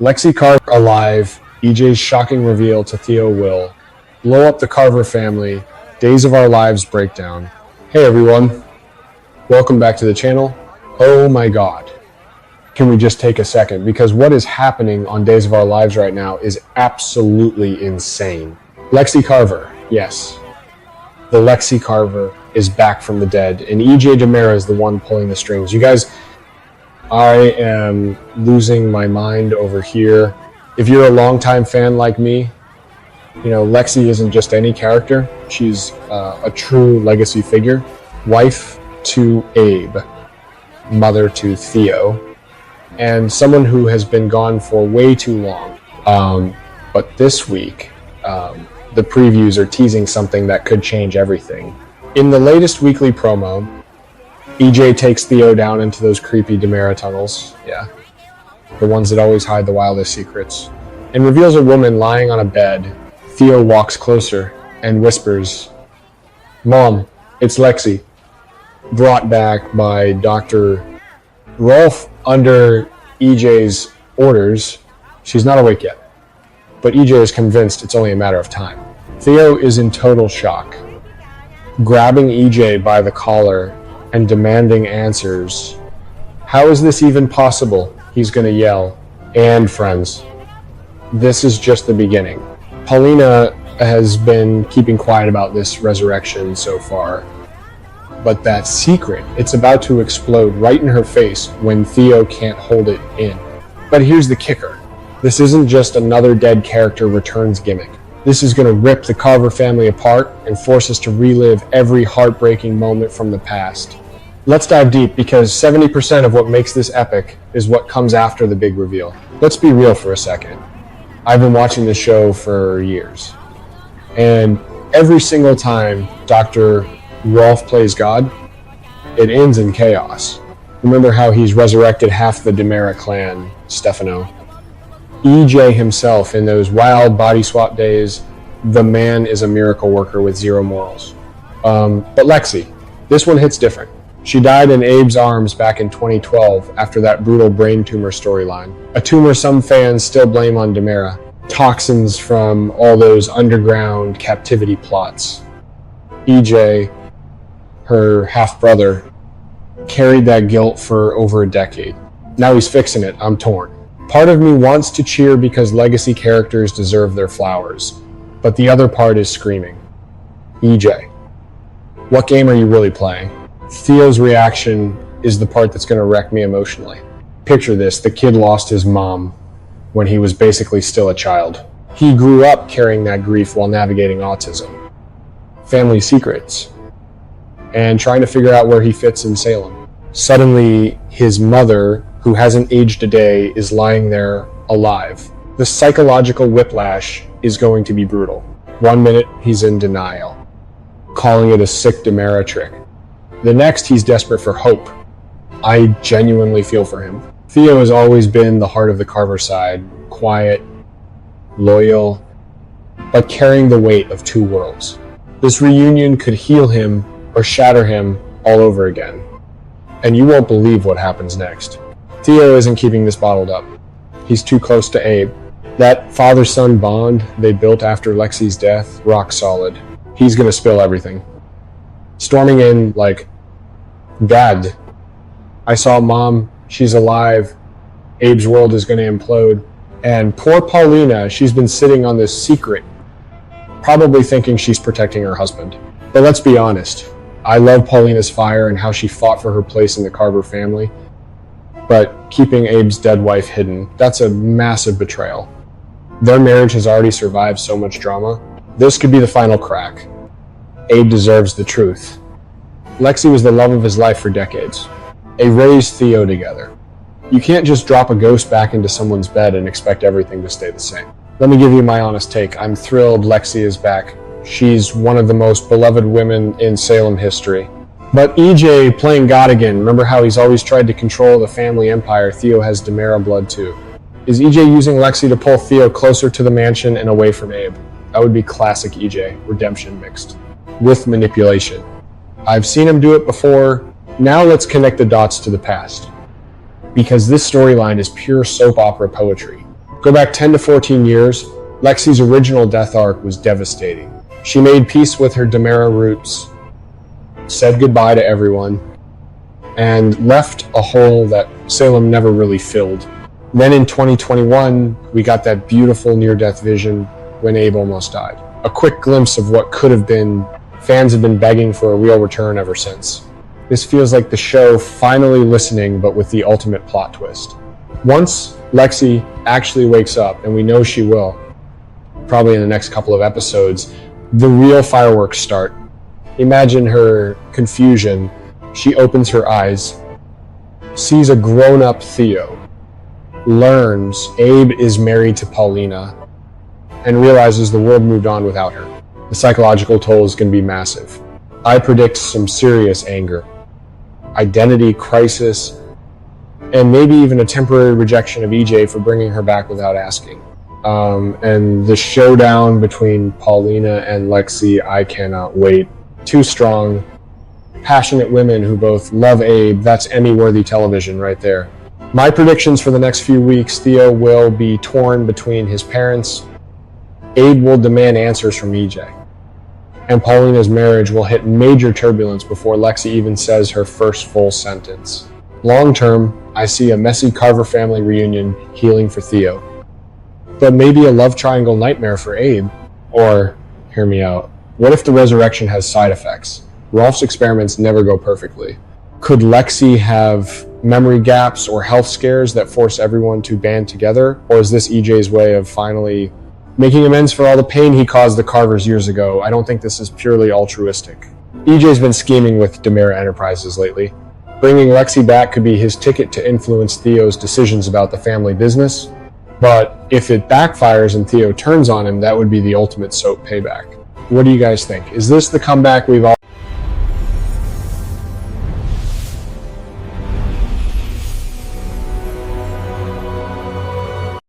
Lexie Carver alive, EJ's shocking reveal to Theo will, blow up the Carver family, Days of Our Lives breakdown. Hey everyone, welcome back to the channel. Oh my god. Can we just take a second? Because what is happening on Days of Our Lives right now is absolutely insane. Lexie Carver, yes. The Lexie Carver is back from the dead, and EJ DiMera is the one pulling the strings. You guys, I am losing my mind over here. If you're a longtime fan like me, you know, Lexie isn't just any character. She's a true legacy figure. Wife to Abe, mother to Theo, and someone who has been gone for way too long. But this week, the previews are teasing something that could change everything. In the latest weekly promo, EJ takes Theo down into those creepy DiMera tunnels, yeah, the ones that always hide the wildest secrets, and reveals a woman lying on a bed. Theo walks closer and whispers, "Mom, it's Lexie," brought back by Dr. Rolf under EJ's orders. She's not awake yet, but EJ is convinced it's only a matter of time. Theo is in total shock, grabbing EJ by the collar and demanding answers. How is this even possible? He's gonna yell. And friends, this is just the beginning. Paulina has been keeping quiet about this resurrection so far, but that secret, it's about to explode right in her face when Theo can't hold it in. But here's the kicker. This isn't just another dead character returns gimmick. This is gonna rip the Carver family apart and force us to relive every heartbreaking moment from the past. Let's dive deep, because 70% of what makes this epic is what comes after the big reveal. Let's be real for a second. I've been watching this show for years, and every single time Dr. Rolf plays God, it ends in chaos. Remember how he's resurrected half the DiMera clan, Stefano. EJ himself, in those wild body swap days, the man is a miracle worker with zero morals. But Lexie, this one hits different. She died in Abe's arms back in 2012 after that brutal brain tumor storyline. A tumor some fans still blame on DiMera. Toxins from all those underground captivity plots. EJ, her half-brother, carried that guilt for over a decade. Now he's fixing it. I'm torn. Part of me wants to cheer because legacy characters deserve their flowers, but the other part is screaming. EJ, what game are you really playing? Theo's reaction is the part that's going to wreck me emotionally. Picture this, the kid lost his mom when he was basically still a child. He grew up carrying that grief while navigating autism, family secrets, and trying to figure out where he fits in Salem. Suddenly, his mother, who hasn't aged a day, is lying there alive. The psychological whiplash is going to be brutal. 1 minute, he's in denial, calling it a sick DiMera trick. The next, he's desperate for hope. I genuinely feel for him. Theo has always been the heart of the Carver side, quiet, loyal, but carrying the weight of two worlds. This reunion could heal him or shatter him all over again. And you won't believe what happens next. Theo isn't keeping this bottled up. He's too close to Abe. That father-son bond they built after Lexie's death, rock solid. He's gonna spill everything. Storming in like, "Dad, I saw Mom, she's alive, Abe's world is gonna implode." And poor Paulina, she's been sitting on this secret, probably thinking she's protecting her husband. But let's be honest, I love Paulina's fire and how she fought for her place in the Carver family, but keeping Abe's dead wife hidden, that's a massive betrayal. Their marriage has already survived so much drama. This could be the final crack. Abe deserves the truth. Lexie was the love of his life for decades. They raised Theo together. You can't just drop a ghost back into someone's bed and expect everything to stay the same. Let me give you my honest take. I'm thrilled Lexie is back. She's one of the most beloved women in Salem history. But EJ playing God again, remember how he's always tried to control the family empire? Theo has DiMera blood too. Is EJ using Lexie to pull Theo closer to the mansion and away from Abe? That would be classic EJ, redemption mixed with manipulation. I've seen him do it before. Now let's connect the dots to the past, because this storyline is pure soap opera poetry. Go back 10 to 14 years, Lexie's original death arc was devastating. She made peace with her DiMera roots, said goodbye to everyone, and left a hole that Salem never really filled. Then in 2021, we got that beautiful near-death vision when Abe almost died. A quick glimpse of what could have been. Fans have been begging for a real return ever since. This feels like the show finally listening, but with the ultimate plot twist. Once Lexie actually wakes up, and we know she will, probably in the next couple of episodes, the real fireworks start. Imagine her confusion. She opens her eyes, sees a grown-up Theo, learns Abe is married to Paulina, and realizes the world moved on without her. The psychological toll is going to be massive. I predict some serious anger, identity crisis, and maybe even a temporary rejection of EJ for bringing her back without asking. And the showdown between Paulina and Lexie, I cannot wait. Two strong, passionate women who both love Abe. That's Emmy-worthy television right there. My predictions for the next few weeks: Theo will be torn between his parents, Abe will demand answers from EJ, and Paulina's marriage will hit major turbulence before Lexie even says her first full sentence. Long term, I see a messy Carver family reunion healing for Theo, but maybe a love triangle nightmare for Abe. Or, hear me out, what if the resurrection has side effects? Rolf's experiments never go perfectly. Could Lexie have memory gaps or health scares that force everyone to band together? Or is this EJ's way of finally making amends for all the pain he caused the Carvers years ago? I don't think this is purely altruistic. EJ's been scheming with DiMera Enterprises lately. Bringing Lexie back could be his ticket to influence Theo's decisions about the family business. But if it backfires and Theo turns on him, that would be the ultimate soap payback. What do you guys think? Is this the comeback we've all